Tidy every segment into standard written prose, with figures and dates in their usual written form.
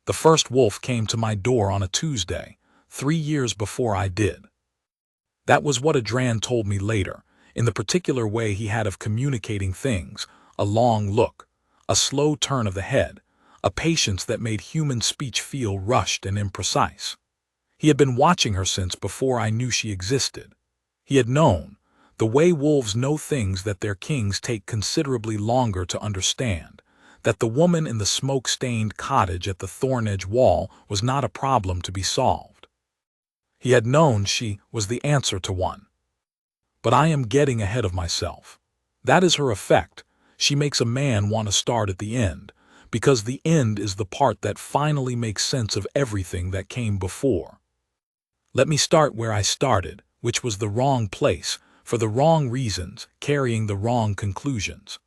The first wolf came to my door on a Tuesday, 3 years before I did. That was what Adran told me later, in the particular way he had of communicating things, a long look, a slow turn of the head, a patience that made human speech feel rushed and imprecise. He had been watching her since before I knew she existed. He had known, the way wolves know things that their kings take considerably longer to understand, that the woman in the smoke-stained cottage at the Thornedge Wall was not a problem to be solved. He had known she was the answer to one. But I am getting ahead of myself. That is her effect. She makes a man want to start at the end, because the end is the part that finally makes sense of everything that came before. Let me start where I started, which was the wrong place, for the wrong reasons, carrying the wrong conclusions.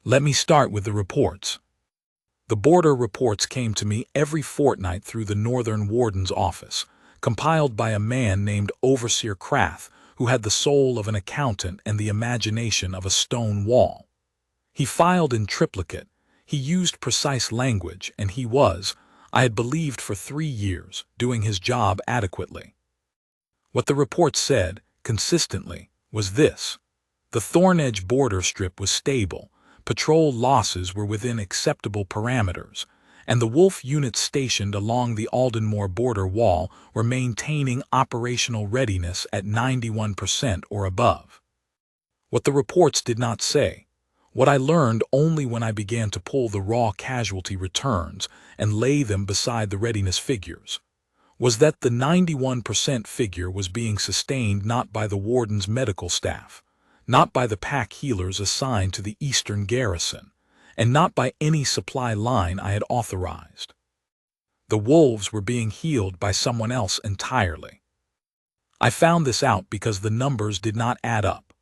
Let me start with the reports. The border reports came to me every fortnight through the Northern Warden's office, compiled by a man named Overseer Krath, who had the soul of an accountant and the imagination of a stone wall. He filed in triplicate, he used precise language, and he was, I had believed for 3 years, doing his job adequately. What the report said, consistently, was this: the Thornedge border strip was stable, patrol losses were within acceptable parameters, and the wolf units stationed along the Aldenmore border wall were maintaining operational readiness at 91% or above. What the reports did not say, what I learned only when I began to pull the raw casualty returns and lay them beside the readiness figures, was that the 91% figure was being sustained not by the warden's medical staff, not by the pack healers assigned to the eastern garrison, and not by any supply line I had authorized. The wolves were being healed by someone else entirely. I found this out because the numbers did not add up.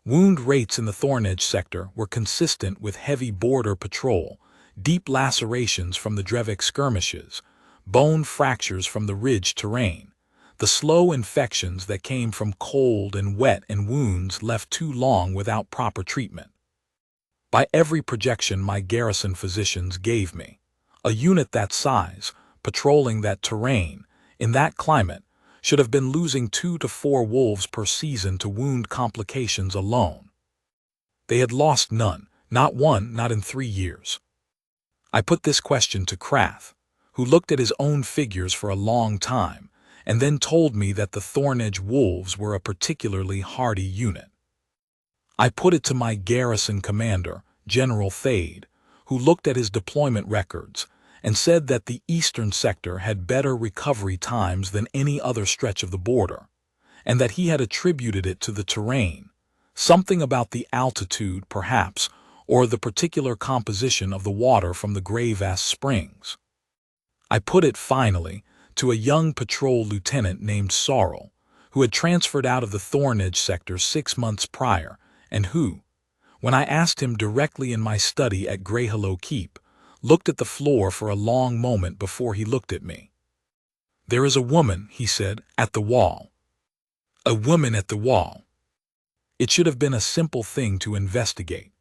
Wound rates in the Thornedge sector were consistent with heavy border patrol, deep lacerations from the Drevik skirmishes, bone fractures from the ridge terrain, the slow infections that came from cold and wet and wounds left too long without proper treatment. By every projection my garrison physicians gave me, a unit that size, patrolling that terrain, in that climate, should have been losing 2 to 4 wolves per season to wound complications alone. They had lost none, not one, not in 3 years. I put this question to Krath, who looked at his own figures for a long time, and then told me that the Thornedge wolves were a particularly hardy unit. I put it to my garrison commander, General Thade, who looked at his deployment records and said that the eastern sector had better recovery times than any other stretch of the border, and that he had attributed it to the terrain, something about the altitude perhaps, or the particular composition of the water from the Greyvass springs. I put it, finally, to a young patrol lieutenant named Sorrel, who had transferred out of the Thornedge sector 6 months prior, and who, when I asked him directly in my study at Greyhollow Keep, looked at the floor for a long moment before he looked at me. "There is a woman," he said, "at the wall. A woman at the wall." It should have been a simple thing to investigate.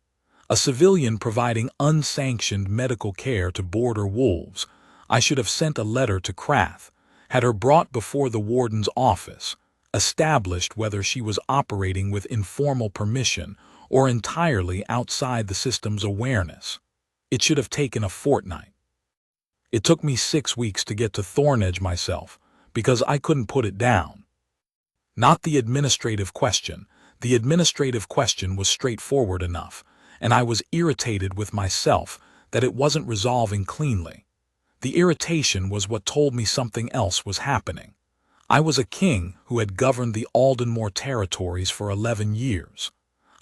A civilian providing unsanctioned medical care to border wolves. I should have sent a letter to Krath, had her brought before the warden's office, established whether she was operating with informal permission or entirely outside the system's awareness. It should have taken a fortnight. It took me 6 weeks to get to Thornedge myself, because I couldn't put it down. Not the administrative question. The administrative question was straightforward enough, and I was irritated with myself that it wasn't resolving cleanly. The irritation was what told me something else was happening. I was a king who had governed the Aldenmore territories for 11 years.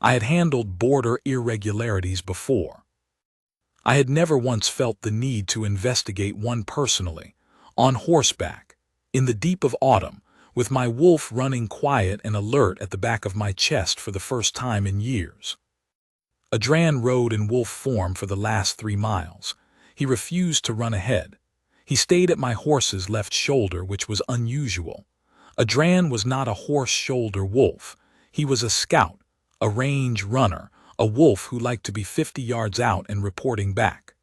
I had handled border irregularities before. I had never once felt the need to investigate one personally, on horseback, in the deep of autumn, with my wolf running quiet and alert at the back of my chest for the first time in years. Adran rode in wolf form for the last 3 miles. He refused to run ahead. He stayed at my horse's left shoulder, which was unusual. Adran was not a horse-shoulder wolf. He was a scout, a range runner, a wolf who liked to be 50 yards out and reporting back.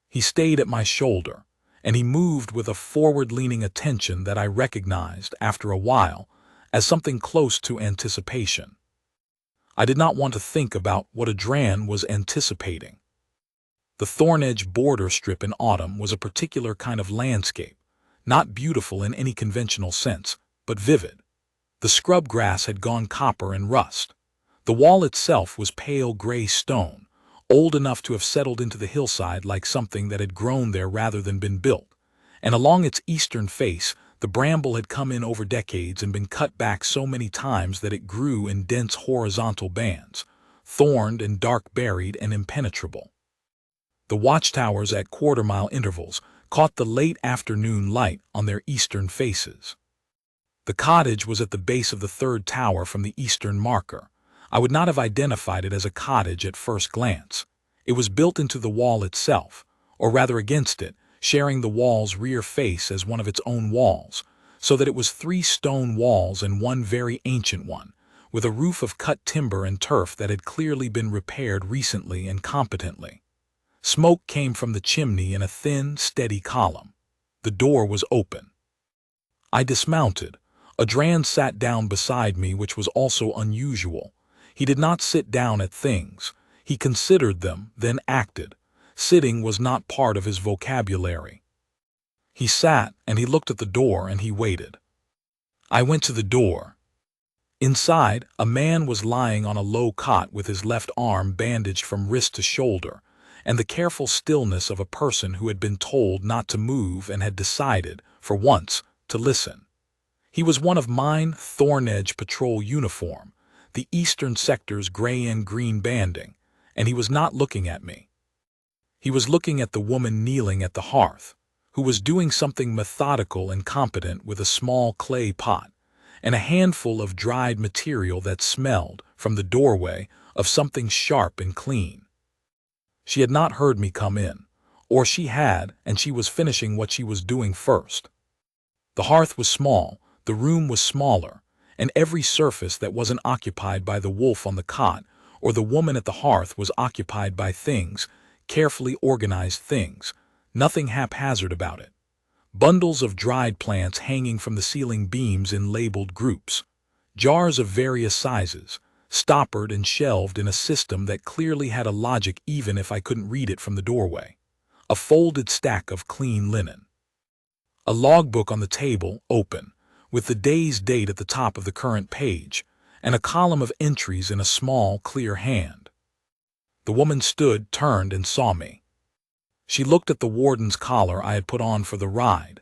He stayed at my shoulder, and he moved with a forward-leaning attention that I recognized, after a while, as something close to anticipation. I did not want to think about what Adran was anticipating. The thorn-edge border strip in autumn was a particular kind of landscape, not beautiful in any conventional sense, but vivid. The scrub grass had gone copper and rust. The wall itself was pale gray stone, old enough to have settled into the hillside like something that had grown there rather than been built, and along its eastern face the bramble had come in over decades and been cut back so many times that it grew in dense horizontal bands, thorned and dark-berried and impenetrable. The watchtowers at quarter-mile intervals caught the late afternoon light on their eastern faces. The cottage was at the base of the third tower from the eastern marker. I would not have identified it as a cottage at first glance. It was built into the wall itself, or rather against it, sharing the wall's rear face as one of its own walls, so that it was 3 stone walls and one very ancient one, with a roof of cut timber and turf that had clearly been repaired recently and competently. Smoke came from the chimney in a thin, steady column. The door was open. I dismounted. Adran sat down beside me, which was also unusual. He did not sit down at things. He considered them, then acted. Sitting was not part of his vocabulary. He sat, and he looked at the door, and he waited. I went to the door. Inside, a man was lying on a low cot with his left arm bandaged from wrist to shoulder, and the careful stillness of a person who had been told not to move and had decided, for once, to listen. He was one of mine thorn-edge patrol uniform, the eastern sector's gray and green banding, and he was not looking at me. He was looking at the woman kneeling at the hearth, who was doing something methodical and competent with a small clay pot and a handful of dried material that smelled, from the doorway, of something sharp and clean. She had not heard me come in, or she had, and she was finishing what she was doing first. The hearth was small, the room was smaller, and every surface that wasn't occupied by the wolf on the cot or the woman at the hearth was occupied by things, carefully organized things, nothing haphazard about it. Bundles of dried plants hanging from the ceiling beams in labeled groups, jars of various sizes, stoppered and shelved in a system that clearly had a logic even if I couldn't read it from the doorway, a folded stack of clean linen. A logbook on the table, open, with the day's date at the top of the current page, and a column of entries in a small, clear hand. The woman stood, turned, and saw me. She looked at the warden's collar I had put on for the ride,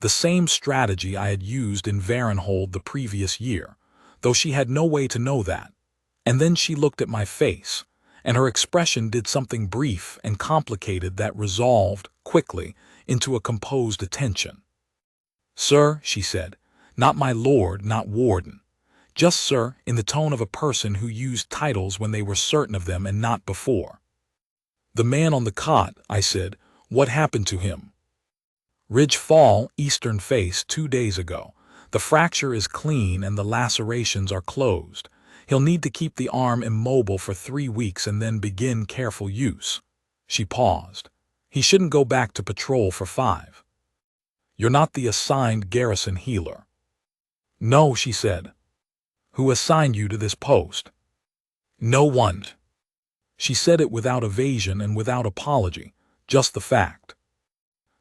the same strategy I had used in Varenhold the previous year, though she had no way to know that. And then she looked at my face, and her expression did something brief and complicated that resolved, quickly, into a composed attention. "Sir," she said, "not my lord, not warden. Just sir, in the tone of a person who used titles when they were certain of them and not before." "The man on the cot," I said, "what happened to him?" "Ridge fall, eastern face, 2 days ago. The fracture is clean and the lacerations are closed. He'll need to keep the arm immobile for 3 weeks and then begin careful use." She paused. "He shouldn't go back to patrol for 5. "You're not the assigned garrison healer." "No," she said. "Who assigned you to this post?" "No one." She said it without evasion and without apology, just the fact.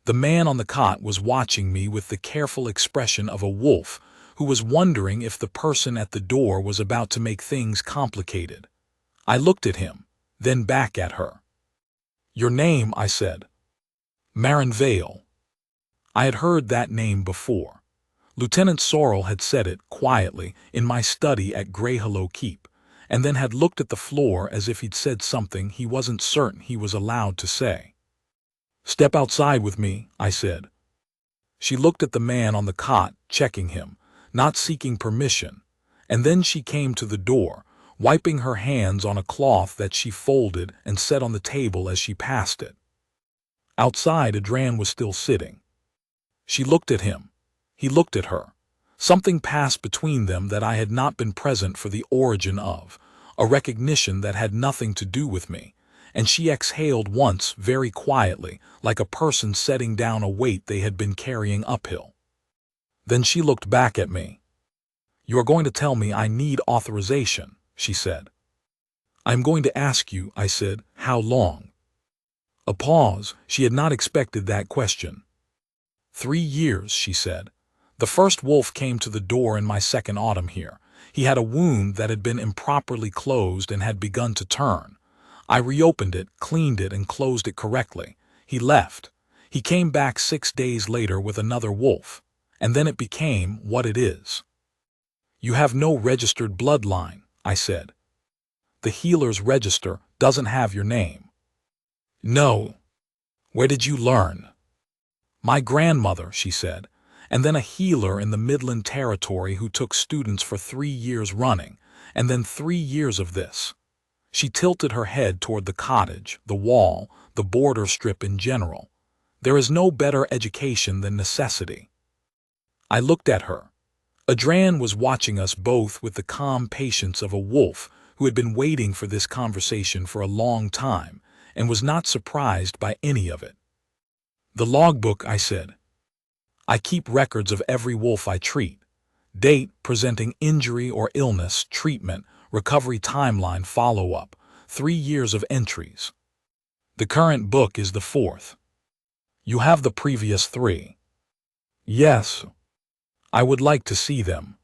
The man on the cot was watching me with the careful expression of a wolf who was wondering if the person at the door was about to make things complicated. I looked at him, then back at her. "Your name," I said. "Marin Vale." I had heard that name before. Lieutenant Sorrel had said it, quietly, in my study at Greyhollow Keep, and then had looked at the floor as if he'd said something he wasn't certain he was allowed to say. "Step outside with me," I said. She looked at the man on the cot, checking him, not seeking permission, and then she came to the door, wiping her hands on a cloth that she folded and set on the table as she passed it. Outside, Adran was still sitting. She looked at him. He looked at her. Something passed between them that I had not been present for the origin of, a recognition that had nothing to do with me, and she exhaled once very quietly, like a person setting down a weight they had been carrying uphill. Then she looked back at me. "You are going to tell me I need authorization," she said. "I'm going to ask you," I said, "how long?" A pause. She had not expected that question. 3 years, she said. "The first wolf came to the door in my second autumn here. He had a wound that had been improperly closed and had begun to turn. I reopened it, cleaned it, and closed it correctly. He left. He came back 6 days later with another wolf, and then it became what it is." "You have no registered bloodline," I said. "The healer's register doesn't have your name." "No." "Where did you learn?" "My grandmother," she said, "and then a healer in the Midland Territory who took students for 3 years running, and then 3 years of this." She tilted her head toward the cottage, the wall, the border strip in general. "There is no better education than necessity." I looked at her. Adrian was watching us both with the calm patience of a wolf who had been waiting for this conversation for a long time and was not surprised by any of it. "The logbook," I said. "I keep records of every wolf I treat. Date, presenting injury or illness, treatment, recovery timeline, follow-up, 3 years of entries. The current book is the fourth." "You have the previous 3. "Yes." "I would like to see them."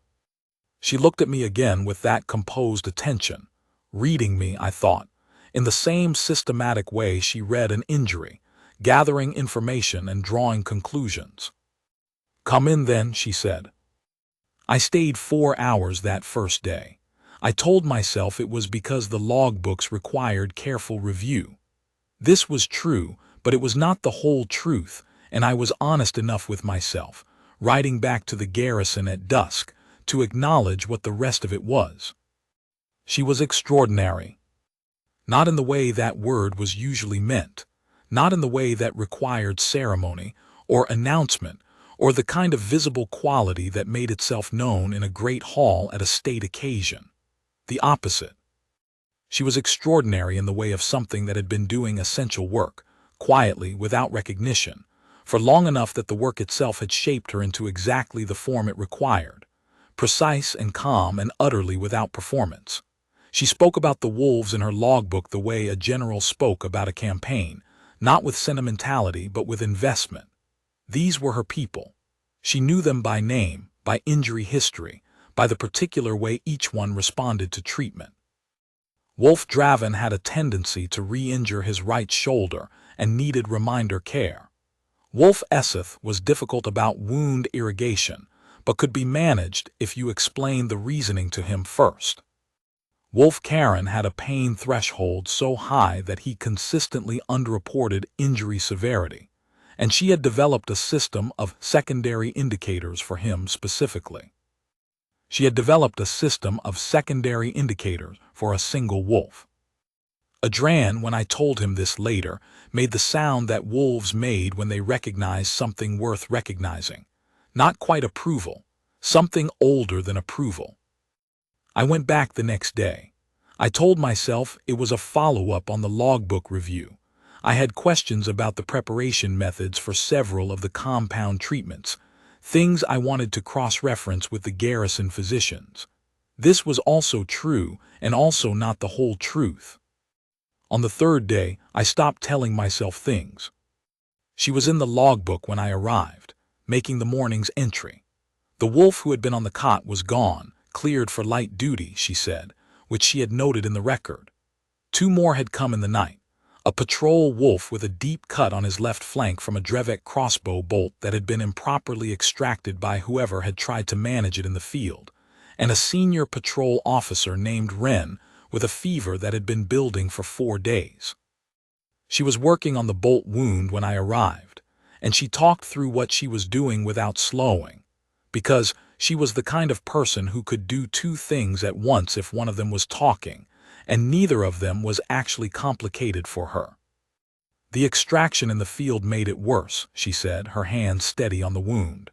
She looked at me again with that composed attention, reading me, I thought, in the same systematic way she read an injury, gathering information and drawing conclusions. "Come in then," she said. I stayed 4 hours that first day. I told myself it was because the logbooks required careful review. This was true, but it was not the whole truth, and I was honest enough with myself, riding back to the garrison at dusk, to acknowledge what the rest of it was. She was extraordinary. Not in the way that word was usually meant, not in the way that required ceremony or announcement, or the kind of visible quality that made itself known in a great hall at a state occasion. The opposite. She was extraordinary in the way of something that had been doing essential work, quietly, without recognition, for long enough that the work itself had shaped her into exactly the form it required, precise and calm and utterly without performance. She spoke about the wolves in her logbook the way a general spoke about a campaign, not with sentimentality but with investment. These were her people. She knew them by name, by injury history, by the particular way each one responded to treatment. Wolf Draven had a tendency to re-injure his right shoulder and needed reminder care. Wolf Esseth was difficult about wound irrigation, but could be managed if you explained the reasoning to him first. Wolf Karen had a pain threshold so high that he consistently underreported injury severity, and she had developed a system of secondary indicators for him specifically. She had developed a system of secondary indicators for a single wolf. Adrian, when I told him this later, made the sound that wolves made when they recognized something worth recognizing. Not quite approval, something older than approval. I went back the next day. I told myself it was a follow-up on the logbook review. I had questions about the preparation methods for several of the compound treatments, things I wanted to cross-reference with the garrison physicians. This was also true, and also not the whole truth. On the third day, I stopped telling myself things. She was in the logbook when I arrived, making the morning's entry. The wolf who had been on the cot was gone, cleared for light duty, she said, which she had noted in the record. 2 more had come in the night. A patrol wolf with a deep cut on his left flank from a Drevet crossbow bolt that had been improperly extracted by whoever had tried to manage it in the field, and a senior patrol officer named Wren with a fever that had been building for 4 days. She was working on the bolt wound when I arrived, and she talked through what she was doing without slowing, because she was the kind of person who could do 2 things at once if one of them was talking, and neither of them was actually complicated for her. The extraction in the field made it worse, she said, her hand steady on the wound.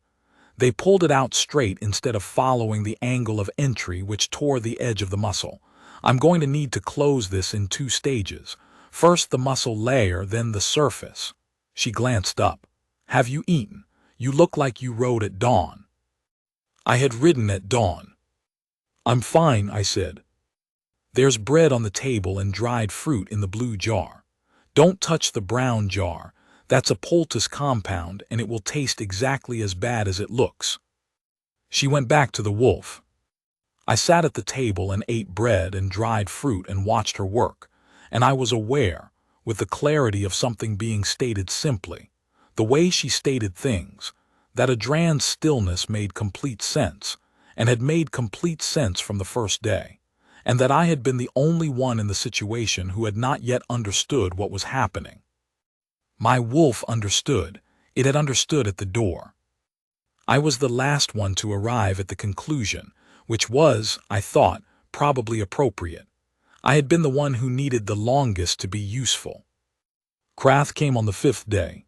They pulled it out straight instead of following the angle of entry which tore the edge of the muscle. I'm going to need to close this in 2 stages. First the muscle layer, then the surface. She glanced up. Have you eaten? You look like you rode at dawn. I had ridden at dawn. I'm fine, I said. There's bread on the table and dried fruit in the blue jar. Don't touch the brown jar. That's a poultice compound and it will taste exactly as bad as it looks. She went back to the wolf. I sat at the table and ate bread and dried fruit and watched her work, and I was aware, with the clarity of something being stated simply, the way she stated things, that Adran's stillness made complete sense, and had made complete sense from the first day, and that I had been the only one in the situation who had not yet understood what was happening. My wolf understood. It had understood at the door. I was the last one to arrive at the conclusion, which was, I thought, probably appropriate. I had been the one who needed the longest to be useful. Krath came on the 5th day.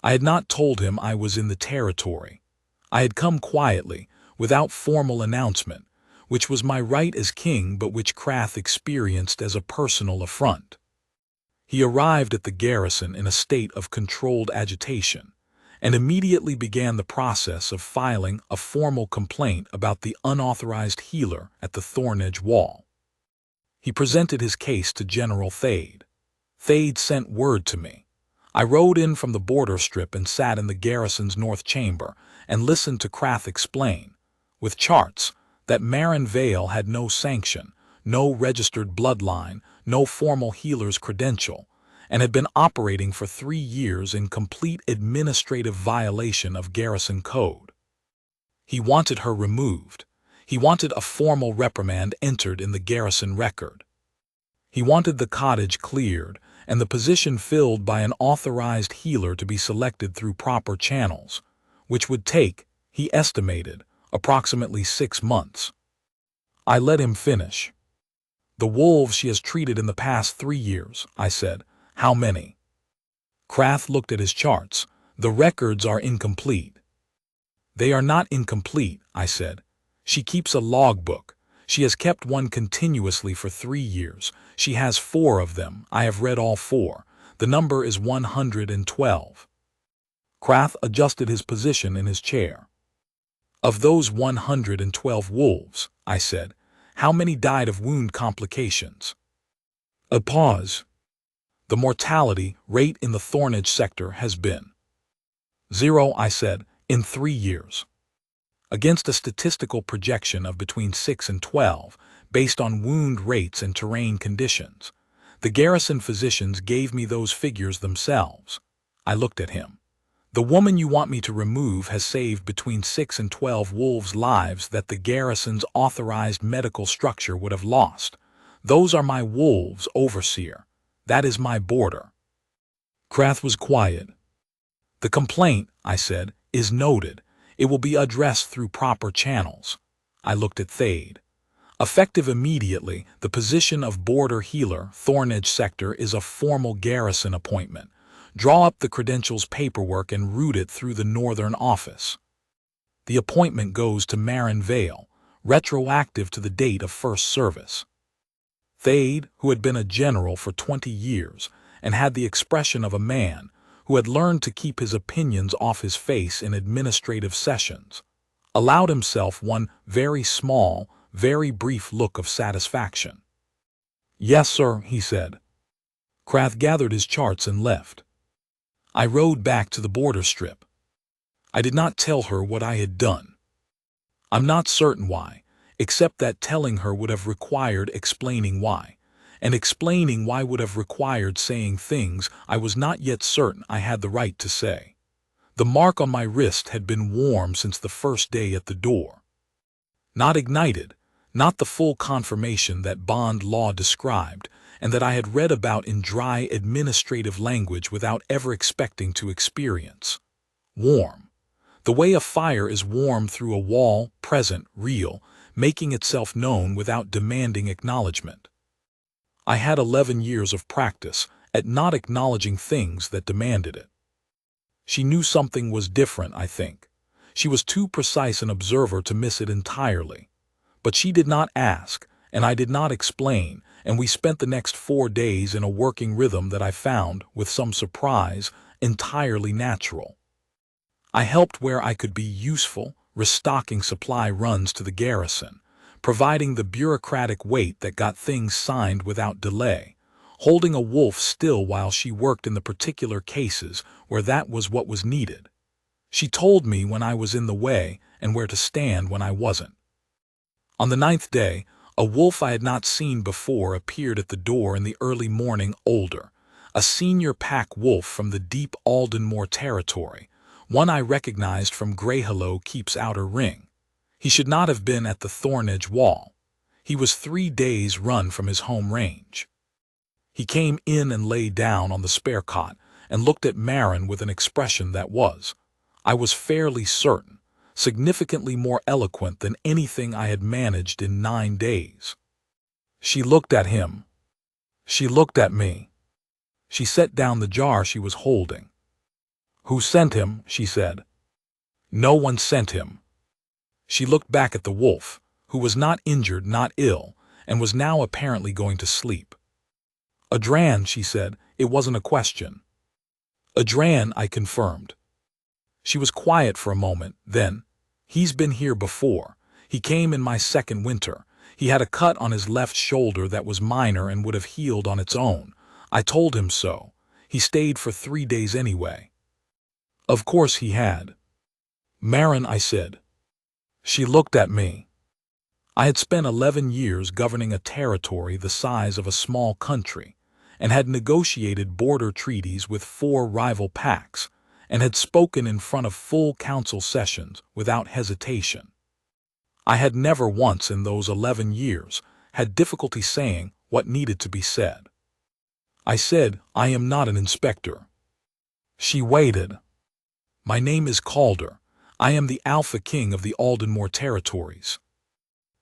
I had not told him I was in the territory. I had come quietly, without formal announcement, which was my right as king but which Krath experienced as a personal affront. He arrived at the garrison in a state of controlled agitation, and immediately began the process of filing a formal complaint about the unauthorized healer at the Thornedge Wall. He presented his case to General Thade. Thade sent word to me. I rode in from the border strip and sat in the garrison's north chamber and listened to Krath explain, with charts, that Marin Vale had no sanction, no registered bloodline, no formal healer's credential, and had been operating for 3 years in complete administrative violation of garrison code. He wanted her removed. He wanted a formal reprimand entered in the garrison record. He wanted the cottage cleared and the position filled by an authorized healer to be selected through proper channels, which would take, he estimated, approximately 6 months. I let him finish. The wolves she has treated in the past 3 years, I said. How many? Krath looked at his charts. The records are incomplete. They are not incomplete, I said. She keeps a logbook. She has kept one continuously for 3 years. She has 4 of them. I have read all 4. The number is 112. Krath adjusted his position in his chair. Of those 112 wolves, I said, how many died of wound complications? A pause. The mortality rate in the Thornedge sector has been 0, I said, in 3 years. Against a statistical projection of between 6 and 12, based on wound rates and terrain conditions. The garrison physicians gave me those figures themselves. I looked at him. The woman you want me to remove has saved between 6 and 12 wolves' lives that the garrison's authorized medical structure would have lost. Those are my wolves, overseer. That is my border. Krath was quiet. The complaint, I said, is noted. It will be addressed through proper channels. I looked at Thade. Effective immediately, the position of border healer, Thornedge sector, is a formal garrison appointment. Draw up the credentials paperwork and route it through the northern office. The appointment goes to Marin Vale, retroactive to the date of first service. Thade, who had been a general for 20 years and had the expression of a man who had learned to keep his opinions off his face in administrative sessions, allowed himself one very small, very brief look of satisfaction. Yes, sir, he said. Krath gathered his charts and left. I rode back to the border strip. I did not tell her what I had done. I'm not certain why, except that telling her would have required explaining why, and explaining why would have required saying things I was not yet certain I had the right to say. The mark on my wrist had been warm since the first day at the door. Not ignited, not the full confirmation that bond law described, and that I had read about in dry administrative language without ever expecting to experience. Warm. The way a fire is warm through a wall, present, real, making itself known without demanding acknowledgement. I had 11 years of practice at not acknowledging things that demanded it. She knew something was different, I think. She was too precise an observer to miss it entirely. But she did not ask, and I did not explain, and we spent the next 4 days in a working rhythm that I found, with some surprise, entirely natural. I helped where I could be useful, restocking supply runs to the garrison, providing the bureaucratic weight that got things signed without delay, holding a wolf still while she worked in the particular cases where that was what was needed. She told me when I was in the way and where to stand when I wasn't. On the 9th day, a wolf I had not seen before appeared at the door in the early morning, older, a senior pack wolf from the deep Aldenmore territory, one I recognized from Greyhollow Keep's outer ring. He should not have been at the Thornedge wall. He was 3 days' run from his home range. He came in and lay down on the spare cot and looked at Marin with an expression that was, I was fairly certain, significantly more eloquent than anything I had managed in 9 days. She looked at him. She looked at me. She set down the jar she was holding. "Who sent him?" she said. "No one sent him." She looked back at the wolf, who was not injured, not ill, and was now apparently going to sleep. "Adran," she said. It wasn't a question. "Adran," I confirmed. She was quiet for a moment, then, "He's been here before. He came in my second winter. He had a cut on his left shoulder that was minor and would have healed on its own. I told him so. He stayed for 3 days anyway." "Of course he had." "Marin," I said. She looked at me. I had spent 11 years governing a territory the size of a small country, and had negotiated border treaties with 4 rival packs, and had spoken in front of full council sessions without hesitation. I had never once in those 11 years had difficulty saying what needed to be said. I said, "I am not an inspector." She waited. "My name is Calder. I am the Alpha King of the Aldenmore territories."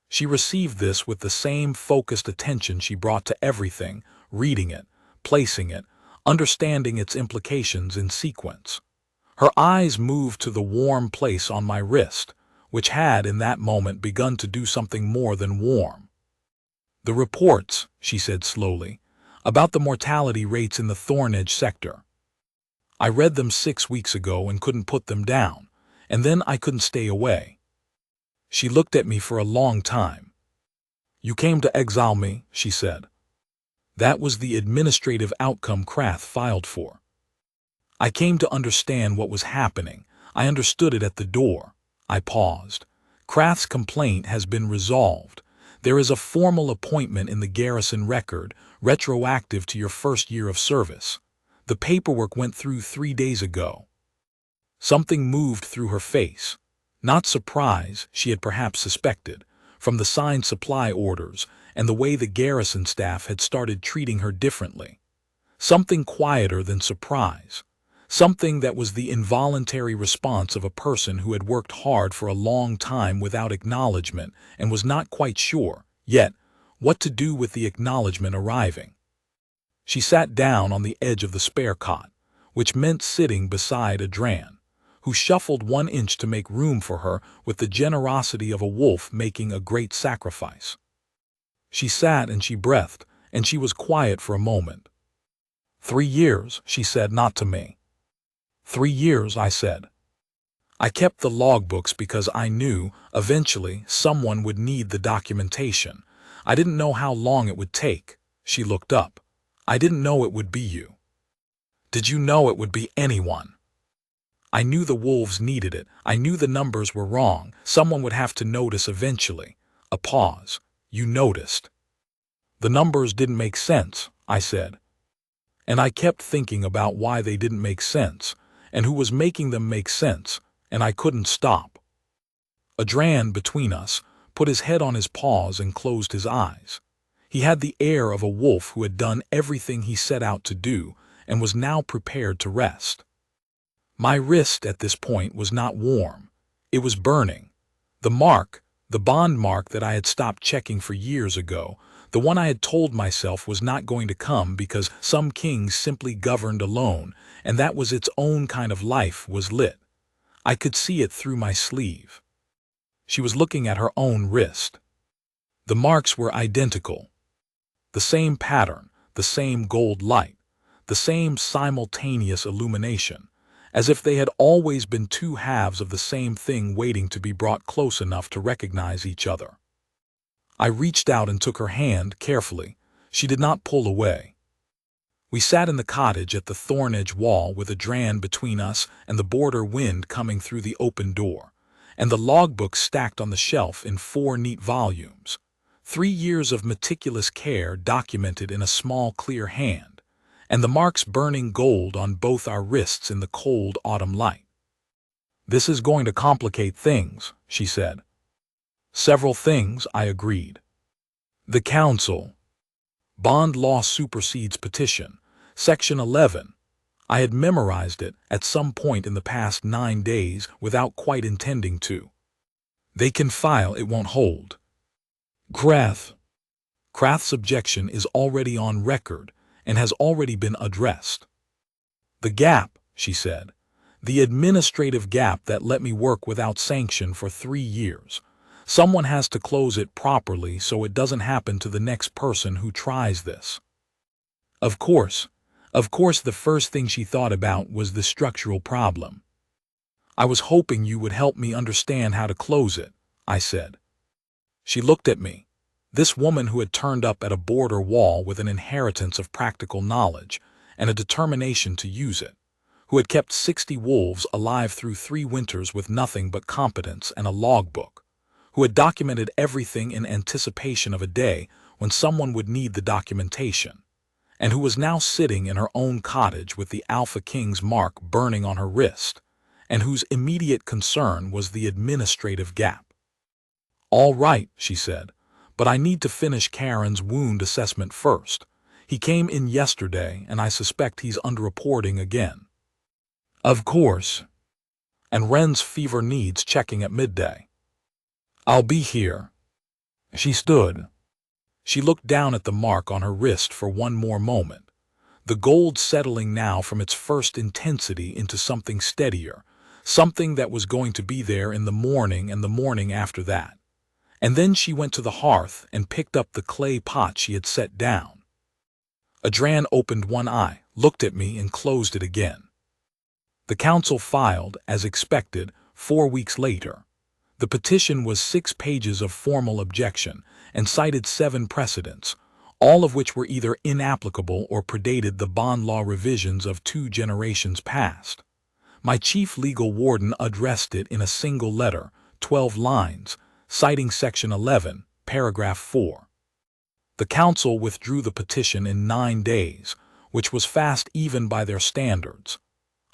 She received this with the same focused attention she brought to everything, reading it, placing it, understanding its implications in sequence. Her eyes moved to the warm place on my wrist, which had in that moment begun to do something more than warm. "The reports," she said slowly, "about the mortality rates in the Thornedge sector. I read them 6 weeks ago and couldn't put them down, and then I couldn't stay away." She looked at me for a long time. "You came to exile me," she said. That was the administrative outcome Krath filed for. "I came to understand what was happening. I understood it at the door." I paused. "Krath's complaint has been resolved. There is a formal appointment in the garrison record, retroactive to your first year of service. The paperwork went through 3 days ago." Something moved through her face. Not surprise, she had perhaps suspected, from the signed supply orders and the way the garrison staff had started treating her differently. Something quieter than surprise. Something that was the involuntary response of a person who had worked hard for a long time without acknowledgement and was not quite sure, yet, what to do with the acknowledgement arriving. She sat down on the edge of the spare cot, which meant sitting beside Adran, who shuffled 1 inch to make room for her with the generosity of a wolf making a great sacrifice. She sat and she breathed, and she was quiet for a moment. 3 years, she said, not to me. 3 years, I said. I kept the logbooks because I knew, eventually, someone would need the documentation. I didn't know how long it would take. She looked up. I didn't know it would be you. Did you know it would be anyone? I knew the wolves needed it. I knew the numbers were wrong. Someone would have to notice eventually. A pause. You noticed. The numbers didn't make sense, I said. And I kept thinking about why they didn't make sense, and who was making them make sense, and I couldn't stop. Adran, between us, put his head on his paws and closed his eyes. He had the air of a wolf who had done everything he set out to do and was now prepared to rest. My wrist at this point was not warm. It was burning. The mark, the bond mark that I had stopped checking for years ago, the one I had told myself was not going to come because some kings simply governed alone, and that was its own kind of life, was lit. I could see it through my sleeve. She was looking at her own wrist. The marks were identical. The same pattern, the same gold light, the same simultaneous illumination, as if they had always been two halves of the same thing waiting to be brought close enough to recognize each other. I reached out and took her hand carefully. She did not pull away. We sat in the cottage at the thorn-edge wall with a dran between us and the border wind coming through the open door, and the logbook stacked on the shelf in 4 neat volumes. 3 years of meticulous care documented in a small clear hand, and the marks burning gold on both our wrists in the cold autumn light. "This is going to complicate things," she said. "Several things," I agreed. "The council. Bond law supersedes petition. Section 11. I had memorized it at some point in the past 9 days without quite intending to. They can file, it won't hold. Krath's objection is already on record and has already been addressed. The gap," she said, "the administrative gap that let me work without sanction for 3 years. Someone has to close it properly so it doesn't happen to the next person who tries this." Of course, the first thing she thought about was the structural problem. "I was hoping you would help me understand how to close it," I said. She looked at me. This woman who had turned up at a border wall with an inheritance of practical knowledge and a determination to use it, who had kept 60 wolves alive through 3 winters with nothing but competence and a logbook, who had documented everything in anticipation of a day when someone would need the documentation, and who was now sitting in her own cottage with the Alpha King's mark burning on her wrist, and whose immediate concern was the administrative gap. "All right," she said, "but I need to finish Karen's wound assessment first. He came in yesterday, and I suspect he's underreporting again." "Of course. And Ren's fever needs checking at midday." "I'll be here." She stood. She looked down at the mark on her wrist for one more moment, the gold settling now from its first intensity into something steadier, something that was going to be there in the morning and the morning after that. And then she went to the hearth and picked up the clay pot she had set down. Adran opened one eye, looked at me, and closed it again. The council filed, as expected, 4 weeks later. The petition was 6 pages of formal objection and cited 7 precedents, all of which were either inapplicable or predated the bond law revisions of 2 generations past. My chief legal warden addressed it in a single letter, 12 lines, citing Section 11, Paragraph 4. The council withdrew the petition in 9 days, which was fast even by their standards.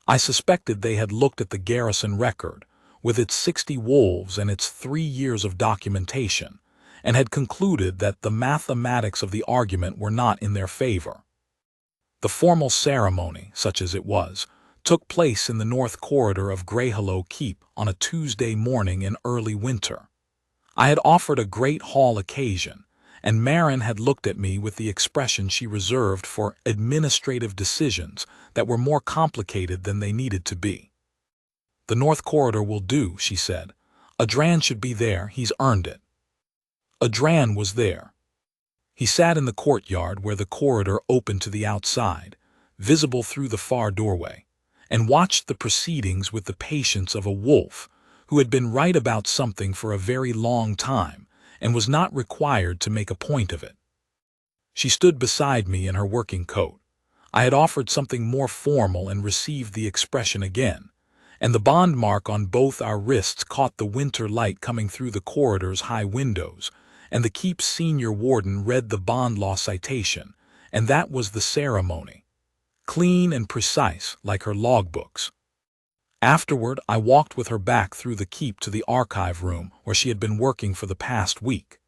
I suspected they had looked at the garrison record, with its 60 wolves and its 3 years of documentation, and had concluded that the mathematics of the argument were not in their favor. The formal ceremony, such as it was, took place in the north corridor of Greyhollow Keep on a Tuesday morning in early winter. I had offered a great hall occasion, and Marin had looked at me with the expression she reserved for administrative decisions that were more complicated than they needed to be. "The north corridor will do," she said. "Adran should be there, he's earned it." Adran was there. He sat in the courtyard where the corridor opened to the outside, visible through the far doorway, and watched the proceedings with the patience of a wolf who had been right about something for a very long time and was not required to make a point of it. She stood beside me in her working coat. I had offered something more formal and received the expression again, and the bond mark on both our wrists caught the winter light coming through the corridor's high windows, and the Keep's senior warden read the bond law citation, and that was the ceremony. Clean and precise, like her logbooks. Afterward, I walked with her back through the Keep to the archive room where she had been working for the past week.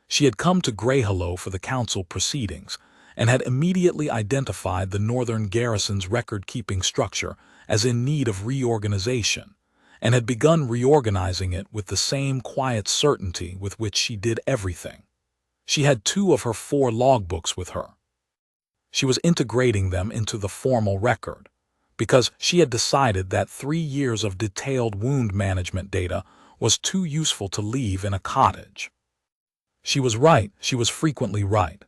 She had come to Greyhollow for the council proceedings and had immediately identified the northern garrison's record-keeping structure as in need of reorganization, and had begun reorganizing it with the same quiet certainty with which she did everything. She had 2 of her 4 logbooks with her. She was integrating them into the formal record, because she had decided that 3 years of detailed wound management data was too useful to leave in a cottage. She was right, she was frequently right.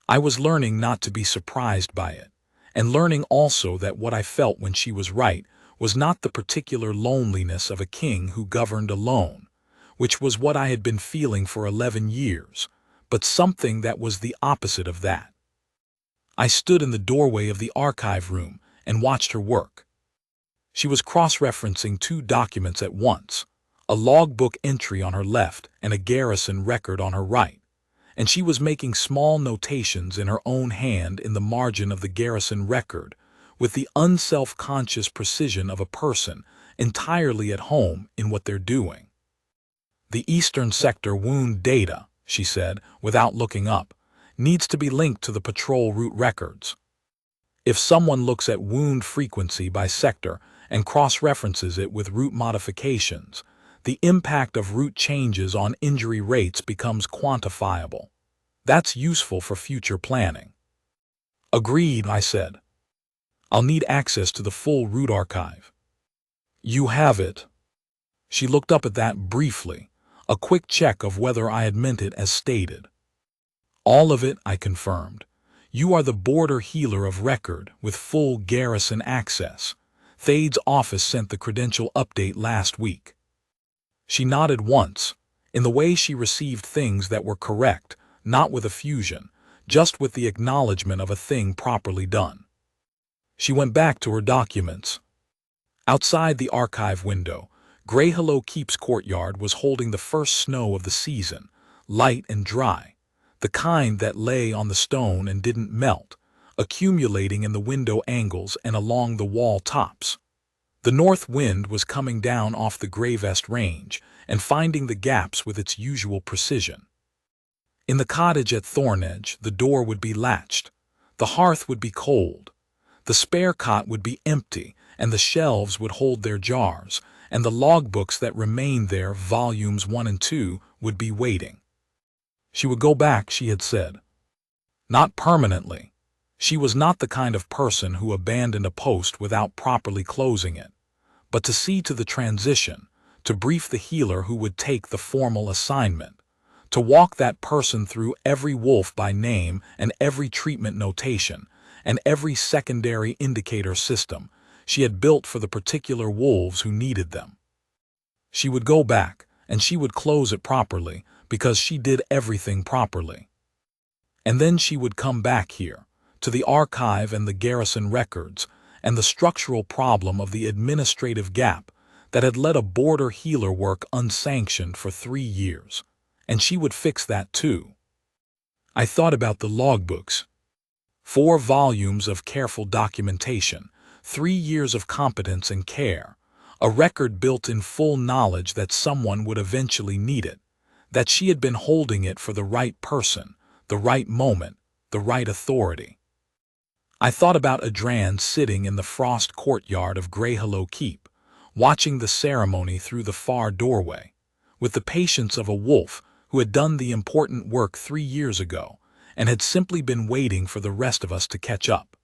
I was learning not to be surprised by it, and learning also that what I felt when she was right was not the particular loneliness of a king who governed alone, which was what I had been feeling for 11 years, but something that was the opposite of that. I stood in the doorway of the archive room and watched her work. She was cross-referencing two documents at once, a logbook entry on her left and a garrison record on her right, and she was making small notations in her own hand in the margin of the garrison record with the unself-conscious precision of a person entirely at home in what they're doing. The Eastern Sector wound data, she said, without looking up, needs to be linked to the patrol route records. If someone looks at wound frequency by sector and cross-references it with route modifications, the impact of route changes on injury rates becomes quantifiable. That's useful for future planning. Agreed, I said. I'll need access to the full route archive. You have it. She looked up at that briefly, a quick check of whether I had meant it as stated. All of it, I confirmed. You are the border healer of record with full garrison access. Thade's office sent the credential update last week. She nodded once, in the way she received things that were correct, not with effusion, just with the acknowledgement of a thing properly done. She went back to her documents. Outside the archive window, Grey Hello Keep's courtyard was holding the first snow of the season, light and dry, the kind that lay on the stone and didn't melt, accumulating in the window angles and along the wall tops. The north wind was coming down off the Greyvest Range and finding the gaps with its usual precision. In the cottage at Thornedge, the door would be latched, the hearth would be cold, the spare cot would be empty, and the shelves would hold their jars, and the logbooks that remained there, volumes 1 and 2, would be waiting. She would go back, she had said. Not permanently. She was not the kind of person who abandoned a post without properly closing it, but to see to the transition, to brief the healer who would take the formal assignment, to walk that person through every wolf by name and every treatment notation and every secondary indicator system she had built for the particular wolves who needed them. She would go back, and she would close it properly because she did everything properly. And then she would come back here, to the archive and the garrison records, and the structural problem of the administrative gap that had let a border healer work unsanctioned for 3 years, and she would fix that too. I thought about the logbooks. 4 volumes of careful documentation, 3 years of competence and care, a record built in full knowledge that someone would eventually need it, that she had been holding it for the right person, the right moment, the right authority. I thought about Adran sitting in the frost courtyard of Grey Hello Keep, watching the ceremony through the far doorway, with the patience of a wolf who had done the important work 3 years ago and had simply been waiting for the rest of us to catch up.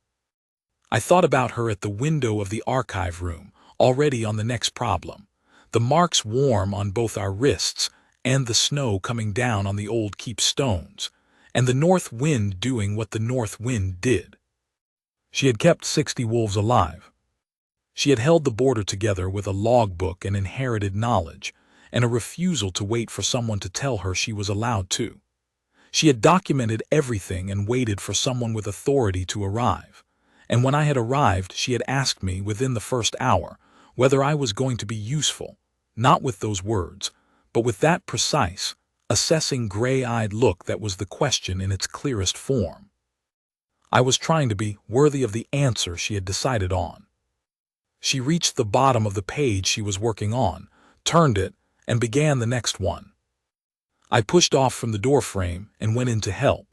I thought about her at the window of the archive room, already on the next problem, the marks warm on both our wrists and the snow coming down on the old keep stones, and the north wind doing what the north wind did. She had kept 60 wolves alive. She had held the border together with a logbook and inherited knowledge, and a refusal to wait for someone to tell her she was allowed to. She had documented everything and waited for someone with authority to arrive, and when I had arrived she had asked me within the first hour whether I was going to be useful, not with those words, but with that precise, assessing gray-eyed look that was the question in its clearest form. I was trying to be worthy of the answer she had decided on. She reached the bottom of the page she was working on, turned it, and began the next one. I pushed off from the doorframe and went in to help.